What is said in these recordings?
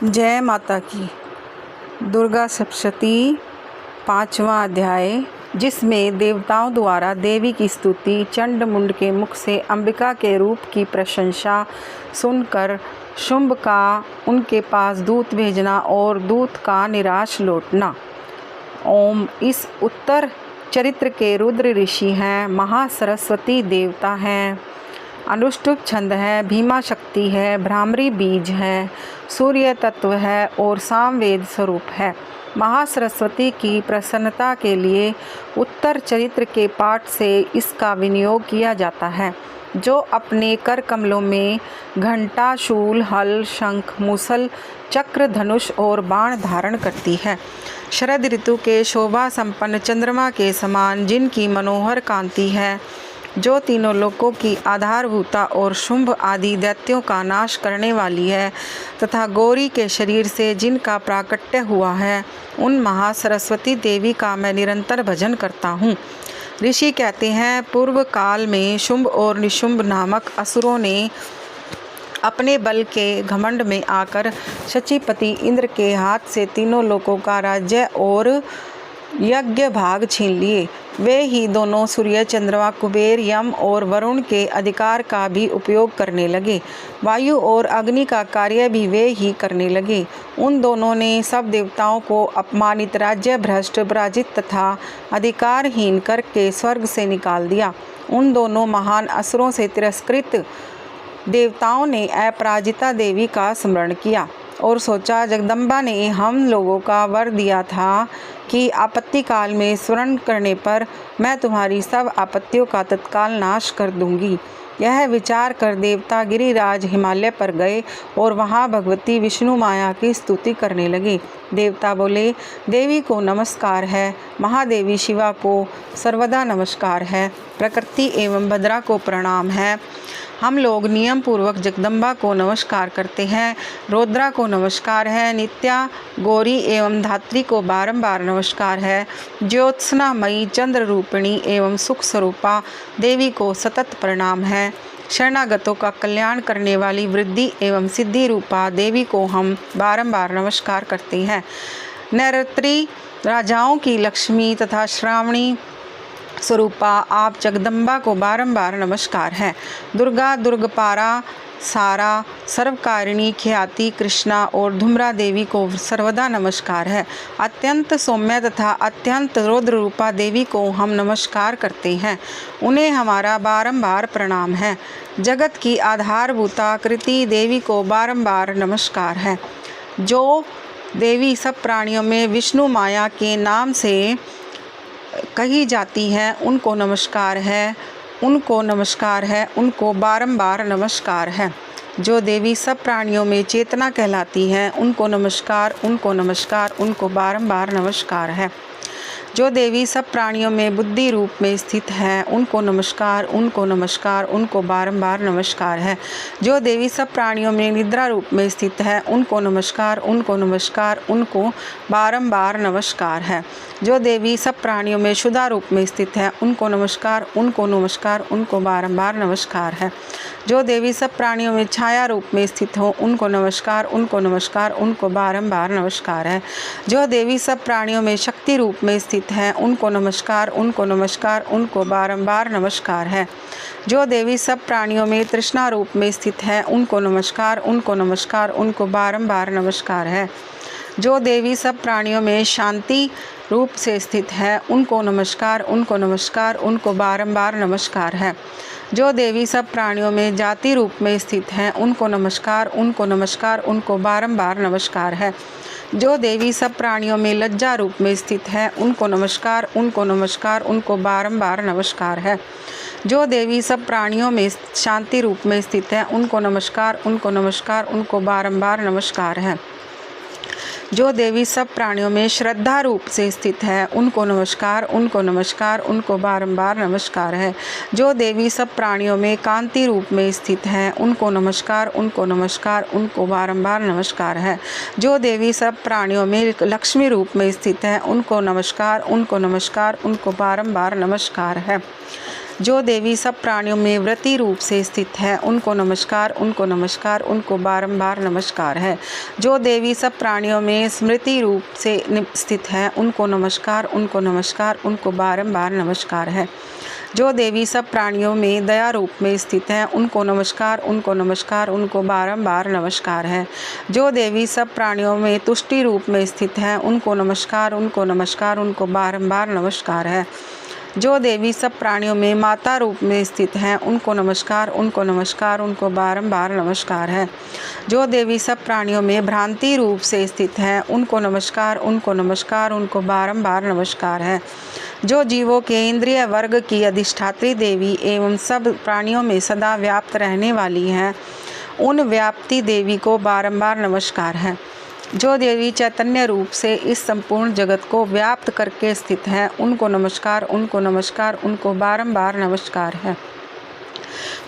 जय माता की। दुर्गा सप्तशती 5वां अध्याय, जिसमें देवताओं द्वारा देवी की स्तुति, चंड मुंड के मुख से अंबिका के रूप की प्रशंसा सुनकर शुंभ का उनके पास दूत भेजना और दूत का निराश लौटना। ओम। इस उत्तर चरित्र के रुद्र ऋषि हैं, महासरस्वती देवता हैं, अनुष्टुप छंद है, भीमा शक्ति है, भ्रामरी बीज है, सूर्य तत्व है और सामवेद स्वरूप है। महासरस्वती की प्रसन्नता के लिए उत्तर चरित्र के पाठ से इसका विनियोग किया जाता है, जो अपने कर कमलों में घंटा, शूल, हल, शंख, मूसल, चक्र, धनुष और बाण धारण करती है। शरद ऋतु के शोभा संपन्न चंद्रमा के समान जिनकी मनोहर कांति है, जो तीनों लोकों की आधारभूता और शुंभ आदि दैत्यों का नाश करने वाली है, तथा गौरी के शरीर से जिनका प्राकट्य हुआ है, उन महासरस्वती देवी का मैं निरंतर भजन करता हूँ। ऋषि कहते हैं, पूर्व काल में शुंभ और निशुंभ नामक असुरों ने अपने बल के घमंड में आकर शचीपति इंद्र के हाथ से तीनों लोकों का राज्य और यज्ञ भाग छीन लिए। वे ही दोनों सूर्य, चंद्रमा, कुबेर, यम और वरुण के अधिकार का भी उपयोग करने लगे। वायु और अग्नि का कार्य भी वे ही करने लगे। उन दोनों ने सब देवताओं को अपमानित, राज्य भ्रष्ट, पराजित तथा अधिकारहीन करके स्वर्ग से निकाल दिया। उन दोनों महान असुरों से तिरस्कृत देवताओं ने अपराजिता देवी का स्मरण किया और सोचा, जगदम्बा ने हम लोगों का वर दिया था कि आपत्ति काल में स्मरण करने पर मैं तुम्हारी सब आपत्तियों का तत्काल नाश कर दूंगी। यह विचार कर देवता गिरिराज हिमालय पर गए और वहां भगवती विष्णु माया की स्तुति करने लगे। देवता बोले, देवी को नमस्कार है, महादेवी शिवा को सर्वदा नमस्कार है, प्रकृति एवं भद्रा को प्रणाम है। हम लोग नियम पूर्वक जगदम्बा को नमस्कार करते हैं, रौद्रा को नमस्कार है, नित्या, गौरी एवं धात्री को बारंबार नमस्कार है, ज्योत्सनामयी, चंद्र रूपिणी एवं सुख स्वरूपा देवी को सतत प्रणाम है। शरणागतों का कल्याण करने वाली वृद्धि एवं सिद्धि रूपा देवी को हम बारंबार नमस्कार करते हैं। नैऋत्री राजाओं की लक्ष्मी तथा श्रावणी स्वरूपा आप जगदम्बा को बारंबार नमस्कार है। दुर्गा, दुर्गपारा, सारा, सर्वकारिणी, ख्याति, कृष्णा और धूम्रा देवी को सर्वदा नमस्कार है। अत्यंत सौम्य तथा अत्यंत रौद्र रूपा देवी को हम नमस्कार करते हैं, उन्हें हमारा बारंबार प्रणाम है। जगत की आधारभूता कृति देवी को बारंबार नमस्कार है। जो देवी सब प्राणियों में विष्णु माया के नाम से कही जाती है, उनको नमस्कार है, उनको नमस्कार है, उनको बारंबार नमस्कार है। जो देवी सब प्राणियों में चेतना कहलाती हैं, उनको नमस्कार, उनको नमस्कार, उनको बारंबार नमस्कार है। जो देवी सब प्राणियों में बुद्धि रूप में स्थित है, उनको नमस्कार, उनको नमस्कार, उनको बारंबार नमस्कार है। जो देवी सब प्राणियों में निद्रा रूप में स्थित है, उनको नमस्कार, उनको नमस्कार, उनको बारंबार नमस्कार है। जो देवी सब प्राणियों में शुदा रूप में स्थित है, उनको नमस्कार, उनको नमस्कार, उनको बारंबार नमस्कार है। जो देवी सब प्राणियों में छाया रूप में स्थित हो, उनको नमस्कार, उनको नमस्कार, उनको बारंबार नमस्कार है। जो देवी सब प्राणियों में शक्ति रूप में स्थित है, उनको नमस्कार, उनको नमस्कार, उनको बारंबार नमस्कार है। जो देवी सब प्राणियों में तृष्णा रूप में स्थित है, उनको नमस्कार, उनको नमस्कार, उनको बारंबार नमस्कार है। जो देवी सब प्राणियों में शांति रूप से स्थित है, उनको नमस्कार, उनको नमस्कार, उनको बारंबार नमस्कार है। जो देवी सब प्राणियों में जाति रूप में स्थित हैं, उनको नमस्कार, उनको नमस्कार, उनको बारंबार नमस्कार है। जो देवी सब प्राणियों में लज्जा रूप में स्थित है, उनको नमस्कार, उनको नमस्कार, उनको बारंबार नमस्कार है। जो देवी सब प्राणियों में शांति रूप में स्थित है, उनको नमस्कार, उनको नमस्कार, उनको बारंबार नमस्कार है। जो देवी सब प्राणियों में श्रद्धा रूप से स्थित है, उनको नमस्कार, उनको नमस्कार, उनको बारंबार नमस्कार है। जो देवी सब प्राणियों में कांति रूप में स्थित है, उनको नमस्कार, उनको नमस्कार, उनको बारंबार नमस्कार है। जो देवी सब प्राणियों में लक्ष्मी रूप में स्थित है, उनको नमस्कार, उनको नमस्कार, उनको बारंबार नमस्कार है। जो देवी सब प्राणियों में वृत्ति रूप से स्थित है उनको नमस्कार, उनको नमस्कार, उनको बारंबार नमस्कार है। जो देवी सब प्राणियों में स्मृति रूप से स्थित है उनको नमस्कार, उनको नमस्कार, उनको बारंबार नमस्कार है। जो देवी सब प्राणियों में दया रूप में स्थित है उनको नमस्कार, उनको नमस्कार, उनको बारंबार नमस्कार है। जो देवी सब प्राणियों में तुष्टि रूप में स्थित है उनको नमस्कार, उनको नमस्कार, उनको बारंबार नमस्कार है। जो देवी सब प्राणियों में माता रूप में स्थित हैं उनको नमस्कार, उनको नमस्कार, उनको बारंबार नमस्कार है। जो देवी सब प्राणियों में भ्रांति रूप से स्थित हैं उनको नमस्कार, उनको नमस्कार, उनको बारंबार नमस्कार है। जो जीवों के इंद्रिय वर्ग की अधिष्ठात्री देवी एवं सब प्राणियों में सदा व्याप्त रहने वाली हैं उन व्याप्ति देवी को बारंबार नमस्कार है। जो देवी चैतन्य रूप से इस संपूर्ण जगत को व्याप्त करके स्थित है उनको नमस्कार, उनको नमस्कार, उनको बारंबार नमस्कार है।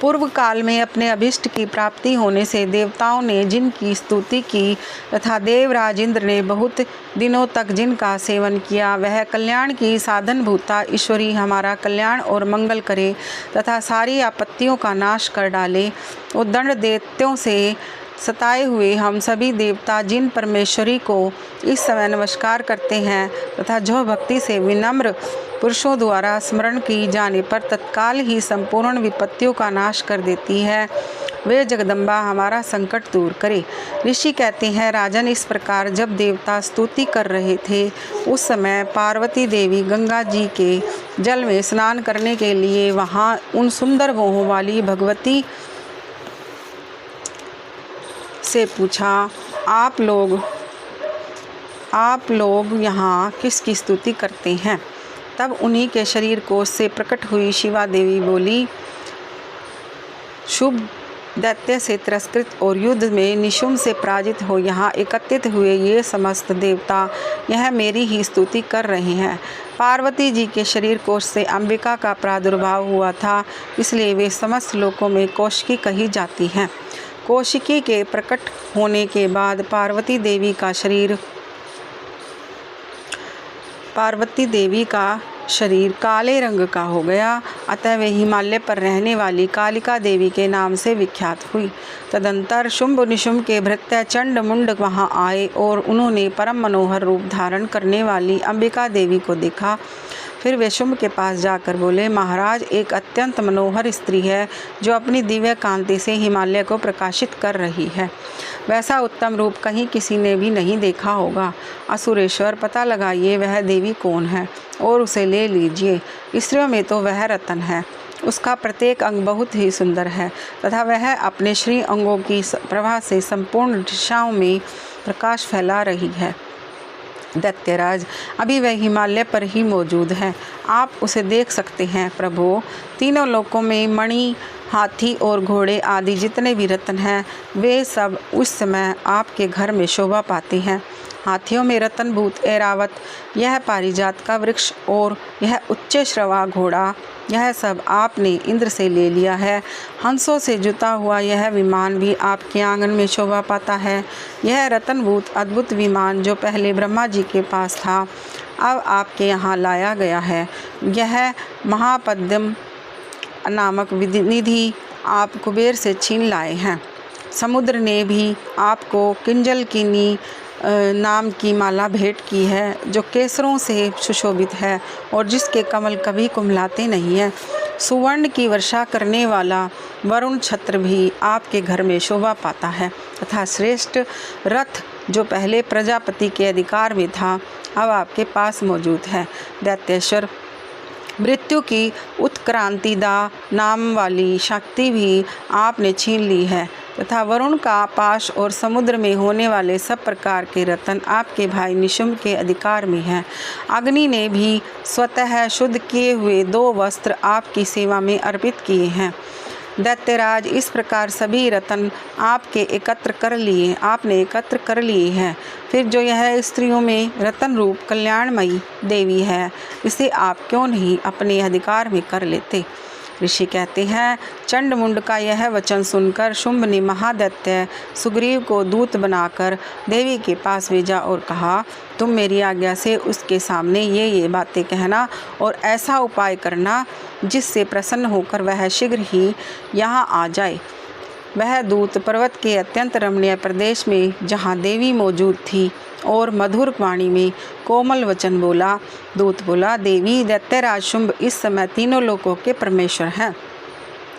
पूर्व काल में अपने अभिष्ट की प्राप्ति होने से देवताओं ने जिनकी स्तुति की तथा देवराज इंद्र ने बहुत दिनों तक जिनका सेवन किया वह कल्याण की साधन भूता ईश्वरी हमारा कल्याण और मंगल करे तथा सारी आपत्तियों का नाश कर डाले। उद्दंड दैत्यों से सताए हुए हम सभी देवता जिन परमेश्वरी को इस समय नमस्कार करते हैं तथा जो भक्ति से विनम्र पुरुषों द्वारा स्मरण की जाने पर तत्काल ही संपूर्ण विपत्तियों का नाश कर देती है, वे जगदम्बा हमारा संकट दूर करे। ऋषि कहते हैं, राजन, इस प्रकार जब देवता स्तुति कर रहे थे उस समय पार्वती देवी गंगा जी के जल में स्नान करने के लिए वहाँ उन सुंदर मोहों वाली भगवती से पूछा, आप लोग यहाँ किसकी स्तुति करते हैं? तब उन्हीं के शरीर कोश से प्रकट हुई शिवा देवी बोली, शुभ दैत्य से तिरस्कृत और युद्ध में निशुम्भ से पराजित हो यहाँ एकत्रित हुए ये समस्त देवता यह मेरी ही स्तुति कर रहे हैं। पार्वती जी के शरीर कोश से अंबिका का प्रादुर्भाव हुआ था, इसलिए वे समस्त लोकों में कौशिकी कही जाती हैं। कौशिकी के प्रकट होने के बाद पार्वती देवी का शरीर काले रंग का हो गया, अतः वे हिमालय पर रहने वाली कालिका देवी के नाम से विख्यात हुई। तदंतर शुंभ निशुंभ के भृत्य चंड मुंड वहाँ आए और उन्होंने परम मनोहर रूप धारण करने वाली अंबिका देवी को देखा। फिर वे शुंभ के पास जाकर बोले, महाराज, एक अत्यंत मनोहर स्त्री है जो अपनी दिव्य कांति से हिमालय को प्रकाशित कर रही है। वैसा उत्तम रूप कहीं किसी ने भी नहीं देखा होगा। असुरेश्वर, पता लगाइए वह देवी कौन है और उसे ले लीजिए। स्त्रियों में तो वह रतन है, उसका प्रत्येक अंग बहुत ही सुंदर है तथा वह अपने श्री अंगों की प्रभा से संपूर्ण दिशाओं में प्रकाश फैला रही है। दैत्यराज, अभी वह हिमालय पर ही मौजूद है, आप उसे देख सकते हैं। प्रभु, तीनों लोकों में मणि, हाथी और घोड़े आदि जितने भी रत्न हैं वे सब उस समय आपके घर में शोभा पाते हैं। हाथियों में रत्नभूत ऐरावत, यह पारिजात का वृक्ष और यह उच्च श्रवा घोड़ा, यह सब आपने इंद्र से ले लिया है। हंसों से जुता हुआ यह विमान भी आपके आंगन में शोभा पाता है। यह रत्नभूत अद्भुत विमान जो पहले ब्रह्मा जी के पास था अब आपके यहाँ लाया गया है। यह महापद्म नामक निधि आप कुबेर से छीन लाए हैं। समुद्र ने भी आपको किंजलकिनी नाम की माला भेंट की है जो केसरों से सुशोभित है और जिसके कमल कभी कुम्हलाते नहीं हैं। सुवर्ण की वर्षा करने वाला वरुण छत्र भी आपके घर में शोभा पाता है तथा श्रेष्ठ रथ जो पहले प्रजापति के अधिकार में था अब आपके पास मौजूद है। दैत्येश्वर, मृत्यु की उत्क्रांतिदा नाम वाली शक्ति भी आपने छीन ली है तथा वरुण का पाश और समुद्र में होने वाले सब प्रकार के रत्न आपके भाई निशुंभ के अधिकार में हैं। अग्नि ने भी स्वतः शुद्ध किए हुए 2 वस्त्र आपकी सेवा में अर्पित किए हैं। दैत्यराज, इस प्रकार सभी रत्न आपने एकत्र कर लिए हैं। फिर जो यह स्त्रियों में रत्न रूप कल्याणमयी देवी है इसे आप क्यों नहीं अपने अधिकार में कर लेते? ऋषि कहते हैं, चंडमुंड का यह वचन सुनकर शुंभ ने महादैत्य सुग्रीव को दूत बनाकर देवी के पास भेजा और कहा, तुम मेरी आज्ञा से उसके सामने ये बातें कहना और ऐसा उपाय करना जिससे प्रसन्न होकर वह शीघ्र ही यहाँ आ जाए। वह दूत पर्वत के अत्यंत रमणीय प्रदेश में जहाँ देवी मौजूद थी और मधुर वाणी में कोमल वचन बोला। दूत बोला, देवी, दैत्यराज शुंभ इस समय तीनों लोकों के परमेश्वर हैं।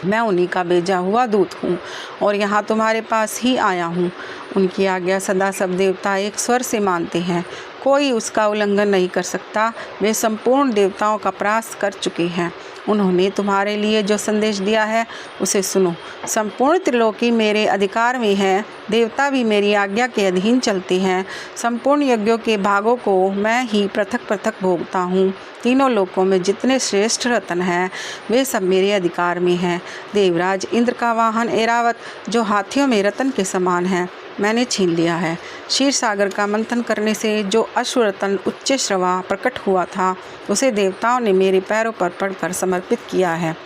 मैं उन्हीं का भेजा हुआ दूत हूँ और यहाँ तुम्हारे पास ही आया हूँ। उनकी आज्ञा सदा सब देवता एक स्वर से मानते हैं, कोई उसका उल्लंघन नहीं कर सकता। वे संपूर्ण देवताओं का परास्त कर चुके हैं। उन्होंने तुम्हारे लिए जो संदेश दिया है उसे सुनो। संपूर्ण त्रिलोकी मेरे अधिकार में है, देवता भी मेरी आज्ञा के अधीन चलते हैं। संपूर्ण यज्ञों के भागों को मैं ही पृथक पृथक भोगता हूँ। तीनों लोकों में जितने श्रेष्ठ रत्न हैं वे सब मेरे अधिकार में हैं। देवराज इंद्र का वाहन ऐरावत, जो हाथियों में रत्न के समान है, मैंने छीन लिया है। क्षीर सागर का मंथन करने से जो अश्वरत्न उच्च श्रवा प्रकट हुआ था उसे देवताओं ने मेरे पैरों पर पड़कर समर्पित किया है।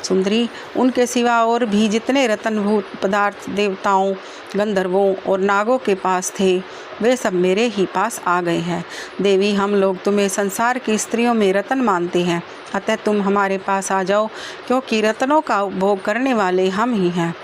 सुंदरी, उनके सिवा और भी जितने रत्नभूत पदार्थ देवताओं, गंधर्वों और नागों के पास थे वे सब मेरे ही पास आ गए हैं। देवी, हम लोग तुम्हें संसार की स्त्रियों में रत्न मानते हैं, अतः तुम हमारे पास आ जाओ, क्योंकि रत्नों का उपभोग करने वाले हम ही हैं।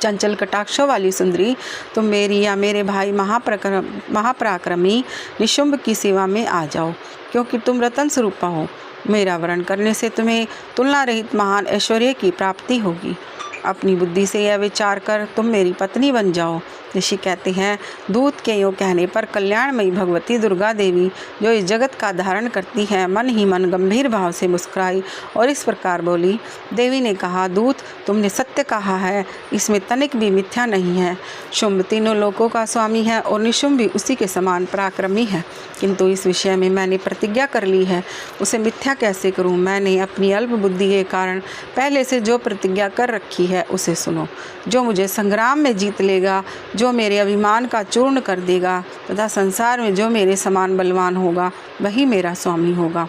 चंचल कटाक्षों वाली सुंदरी, तुम मेरी या मेरे भाई महापराक्रमी निशुंभ की सेवा में आ जाओ, क्योंकि तुम रतन स्वरूपा हो। मेरा वर्ण करने से तुम्हें तुलना रहित महान ऐश्वर्य की प्राप्ति होगी। अपनी बुद्धि से यह विचार कर तुम मेरी पत्नी बन जाओ। ऋषि कहते हैं, दूत के यूँ कहने पर कल्याणमयी भगवती दुर्गा देवी, जो इस जगत का धारण करती है, मन ही मन गंभीर भाव से मुस्कुराई और इस प्रकार बोली। देवी ने कहा, दूत, तुमने सत्य कहा है, इसमें तनिक भी मिथ्या नहीं है। शुंभ तीनों लोकों का स्वामी है और निशुंभ भी उसी के समान पराक्रमी है, किंतु इस विषय में मैंने प्रतिज्ञा कर ली है, उसे मिथ्या कैसे करूं। मैंने अपनी अल्प बुद्धि के कारण पहले से जो प्रतिज्ञा कर रखी है उसे सुनो। जो मुझे संग्राम में जीत लेगा, जो मेरे अभिमान का चूर्ण कर देगा तथा संसार में जो मेरे समान बलवान होगा वही मेरा स्वामी होगा।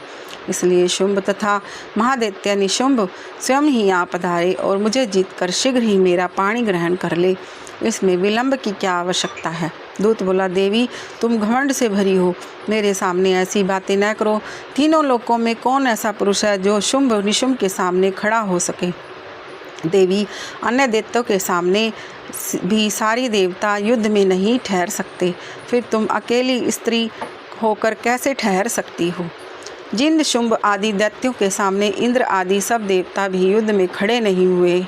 इसलिए शुंभ तथा महादैत्य निशुंभ स्वयं ही यहाँ पधारे और मुझे जीतकर शीघ्र ही मेरा पाणी ग्रहण कर ले। इसमें विलंब की क्या आवश्यकता है। दूत बोला, देवी, तुम घमंड से भरी हो, मेरे सामने ऐसी बातें न करो। तीनों लोकों में कौन ऐसा पुरुष है जो शुंभ निशुंभ के सामने खड़ा हो सके। देवी, अन्य दैत्यों के सामने भी सारी देवता युद्ध में नहीं ठहर सकते, फिर तुम अकेली स्त्री होकर कैसे ठहर सकती हो। जिन शुंभ आदि दैत्यों के सामने इंद्र आदि सब देवता भी युद्ध में खड़े नहीं हुए,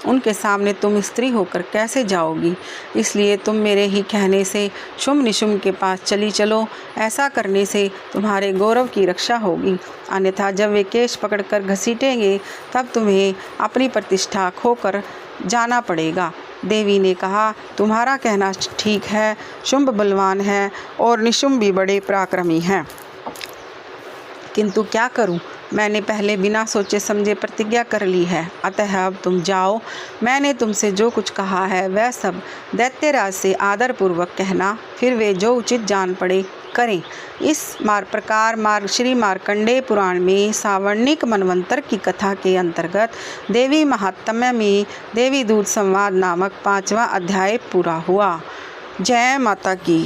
उनके सामने तुम स्त्री होकर कैसे जाओगी। इसलिए तुम मेरे ही कहने से शुंभ निशुंभ के पास चली चलो। ऐसा करने से तुम्हारे गौरव की रक्षा होगी, अन्यथा जब वे केश पकड़कर घसीटेंगे तब तुम्हें अपनी प्रतिष्ठा खोकर जाना पड़ेगा। देवी ने कहा, तुम्हारा कहना ठीक है, शुंभ बलवान है और निशुंभ भी बड़े पराक्रमी हैं, किंतु क्या करूं। मैंने पहले बिना सोचे समझे प्रतिज्ञा कर ली है, अतः अब तुम जाओ। मैंने तुमसे जो कुछ कहा है वह सब दैत्यराज से आदरपूर्वक कहना, फिर वे जो उचित जान पड़े करें। इस प्रकार श्री मार्कंडेय पुराण में सावर्णिक मनवंतर की कथा के अंतर्गत देवी महात्म्य में देवी दूत संवाद नामक 5वां अध्याय पूरा हुआ। जय माता की।